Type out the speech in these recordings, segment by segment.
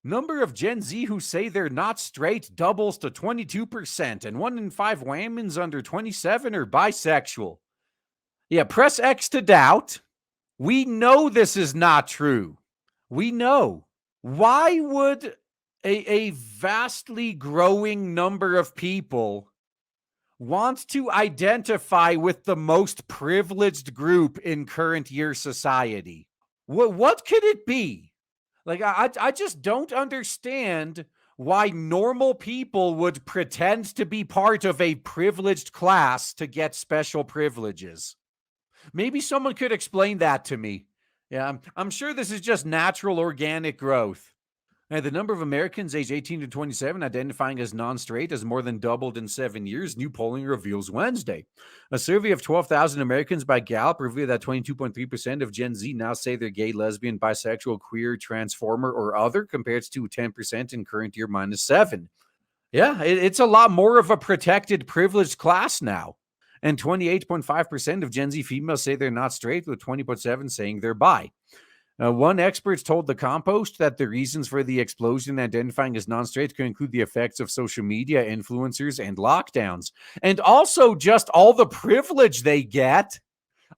Number of Gen Z who say they're not straight doubles to 22%, and 1 in 5 women's under 27 are bisexual. Yeah, press X to doubt. We know this is not true. We know. Why would a vastly growing number of people want to identify with the most privileged group in current year society? What could it be? Like, I just don't understand why normal people would pretend to be part of a privileged class to get special privileges. Maybe someone could explain that to me. Yeah, I'm sure this is just natural organic growth. The number of Americans aged 18 to 27 identifying as non-straight has more than doubled in 7 years, new polling reveals Wednesday. A survey of 12,000 Americans by Gallup revealed that 22.3% of Gen Z now say they're gay, lesbian, bisexual, queer, transformer, or other, compared to 10% in current year -7. Yeah, it's a lot more of a protected, privileged class now. And 28.5% of Gen Z females say they're not straight, with 20.7% saying they're bi. One expert told The Compost that the reasons for the explosion in identifying as non-straight could include the effects of social media, influencers, and lockdowns. And also just all the privilege they get,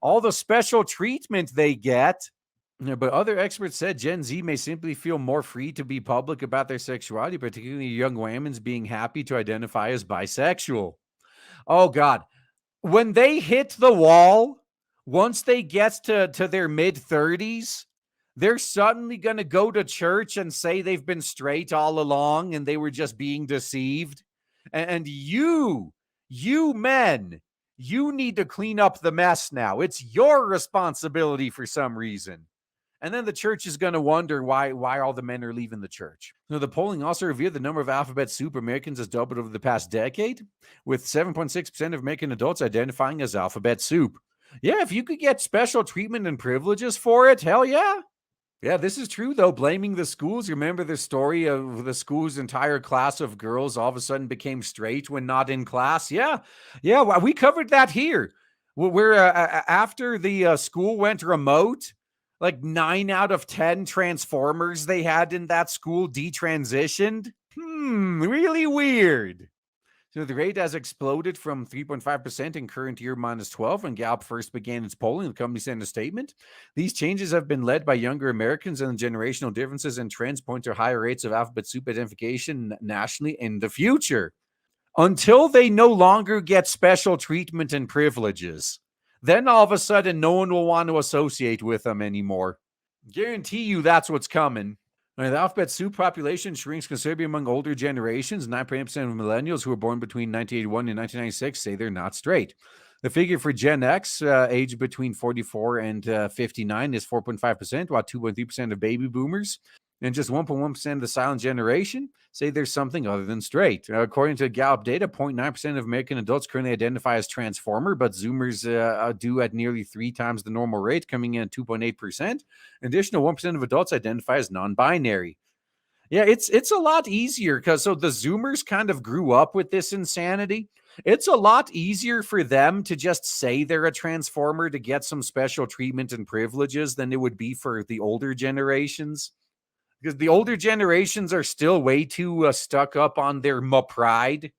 all the special treatment they get. But other experts said Gen Z may simply feel more free to be public about their sexuality, particularly young women's being happy to identify as bisexual. Oh, God. When they hit the wall, once they get to their mid-30s, they're suddenly going to go to church and say they've been straight all along and they were just being deceived. And you men, you need to clean up the mess now. It's your responsibility for some reason. And then the church is going to wonder why all the men are leaving the church. Now, the polling also revealed the number of alphabet soup Americans has doubled over the past decade, with 7.6% of American adults identifying as alphabet soup. Yeah, if you could get special treatment and privileges for it, hell yeah. Yeah, this is true, though. Blaming the schools. You remember the story of the school's entire class of girls all of a sudden became straight when not in class? Yeah, we covered that here. Where after the school went remote, like 9 out of 10 transformers they had in that school detransitioned. Really weird. So the rate has exploded from 3.5% in current year -12 when Gallup first began its polling. The company sent a statement. These changes have been led by younger Americans, and generational differences and trends point to higher rates of alphabet soup identification nationally in the future. Until they no longer get special treatment and privileges, then all of a sudden no one will want to associate with them anymore. Guarantee you that's what's coming. The alphabet soup population shrinks considerably among older generations. 9.8% of millennials who were born between 1981 and 1996 say they're not straight. The figure for Gen X, aged between 44 and 59, is 4.5%, while 2.3% of baby boomers and just 1.1% of the silent generation say there's something other than straight. According to Gallup data, 0.9% of American adults currently identify as transformer, but Zoomers do at nearly 3 times the normal rate, coming in at 2.8%. An additional 1% of adults identify as non-binary. Yeah, it's a lot easier because the Zoomers kind of grew up with this insanity. It's a lot easier for them to just say they're a transformer to get some special treatment and privileges than it would be for the older generations. Because the older generations are still way too stuck up on their pride.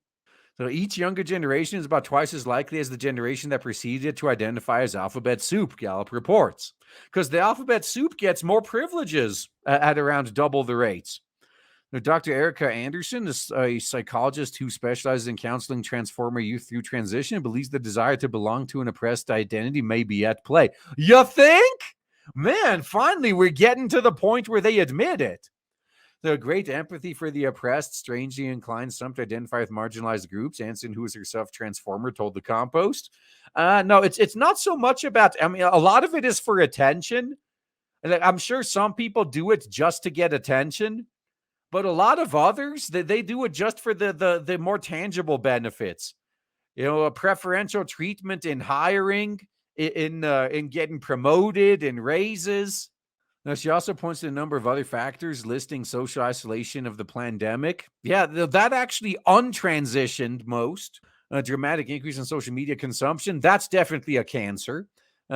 So each younger generation is about twice as likely as the generation that preceded it to identify as alphabet soup, Gallup reports. Because the alphabet soup gets more privileges at around double the rates. Now, Dr. Erica Anderson is a psychologist who specializes in counseling transformer youth through transition and believes the desire to belong to an oppressed identity may be at play. You think? Man, finally, we're getting to the point where they admit it. The great empathy for the oppressed, strangely inclined some to identify with marginalized groups. Anson, who is herself transformer, told The Compost. No, it's not so much about, a lot of it is for attention. And I'm sure some people do it just to get attention. But a lot of others, they do it just for the more tangible benefits. A preferential treatment in hiring, in getting promoted and raises. Now, she also points to a number of other factors listing social isolation of the pandemic. Yeah, that actually untransitioned most. A dramatic increase in social media consumption. That's definitely a cancer.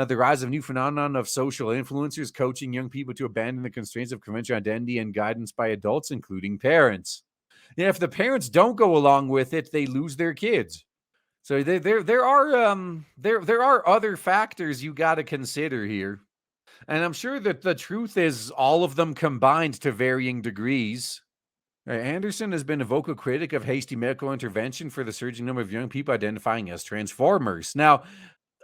The rise of new phenomenon of social influencers coaching young people to abandon the constraints of conventional identity and guidance by adults, including parents. Yeah, if the parents don't go along with it, they lose their kids. So there are other factors you got to consider here. And I'm sure that the truth is all of them combined to varying degrees. Anderson has been a vocal critic of hasty medical intervention for the surging number of young people identifying as transformers. Now,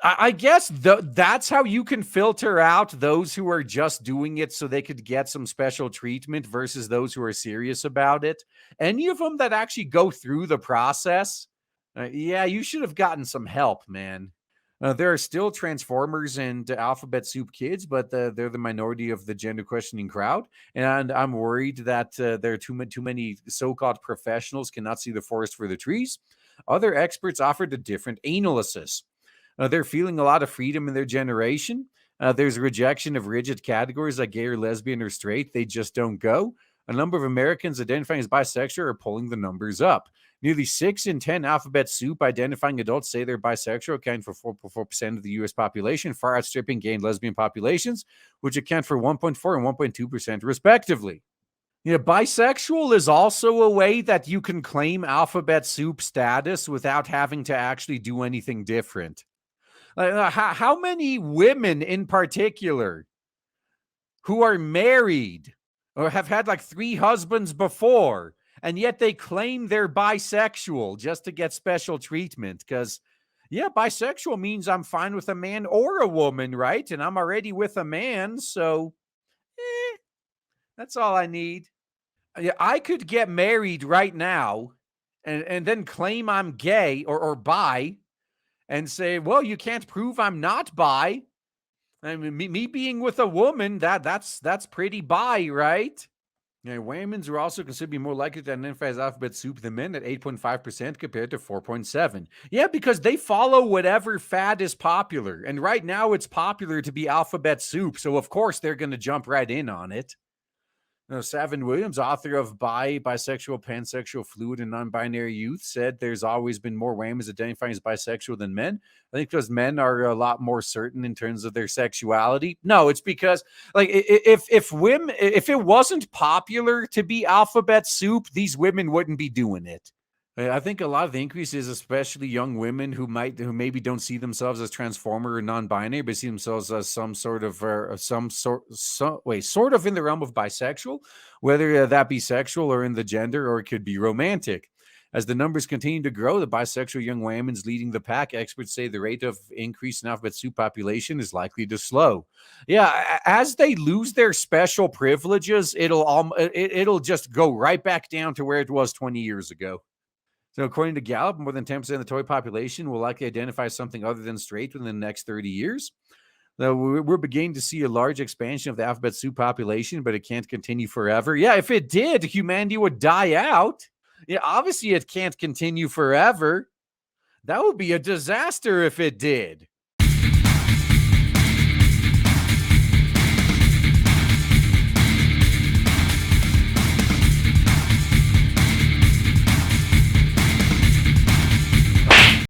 I guess that's how you can filter out those who are just doing it so they could get some special treatment versus those who are serious about it. Any of them that actually go through the process, yeah, you should have gotten some help, man. There are still Transformers and Alphabet Soup kids, but they're the minority of the gender questioning crowd. And I'm worried that there are too many so-called professionals cannot see the forest for the trees. Other experts offered a different analysis. They're feeling a lot of freedom in their generation. There's a rejection of rigid categories like gay or lesbian or straight. They just don't go. A number of Americans identifying as bisexual are pulling the numbers up. Nearly 6 in 10 Alphabet Soup identifying adults say they're bisexual, accounting for 4% of the U.S. population, far outstripping gay and lesbian populations, which account for 1.4 and 1.2% respectively. Yeah, bisexual is also a way that you can claim Alphabet Soup status without having to actually do anything different. How many women in particular who are married or have had like 3 husbands before, and yet they claim they're bisexual just to get special treatment? Because, yeah, bisexual means I'm fine with a man or a woman, right? And I'm already with a man, so that's all I need. Yeah, I could get married right now and then claim I'm gay or bi and say, well, you can't prove I'm not bi. I mean, me being with a woman, that's pretty bi, right? Yeah, women's are also considered to be more likely to identify as Alphabet Soup than men at 8.5% compared to 4.7%. Yeah, because they follow whatever fad is popular. And right now it's popular to be Alphabet Soup. So of course they're going to jump right in on it. Savin Williams, author of Bisexual, Pansexual, Fluid, and Non-Binary Youth, said there's always been more women identifying as bisexual than men. I think because men are a lot more certain in terms of their sexuality. No, it's because like if it wasn't popular to be Alphabet Soup, these women wouldn't be doing it. I think a lot of the increase is especially young women who maybe don't see themselves as transformer or non-binary, but see themselves as sort of in the realm of bisexual, whether that be sexual or in the gender, or it could be romantic. As the numbers continue to grow, the bisexual young women's leading the pack. Experts say the rate of increase in Alphabet Soup population is likely to slow. Yeah, as they lose their special privileges, it'll just go right back down to where it was 20 years ago. So according to Gallup, more than 10% of the toy population will likely identify something other than straight within the next 30 years. Now, we're beginning to see a large expansion of the Alphabet Soup population, but it can't continue forever. Yeah, if it did, humanity would die out. Yeah, obviously it can't continue forever. That would be a disaster if it did.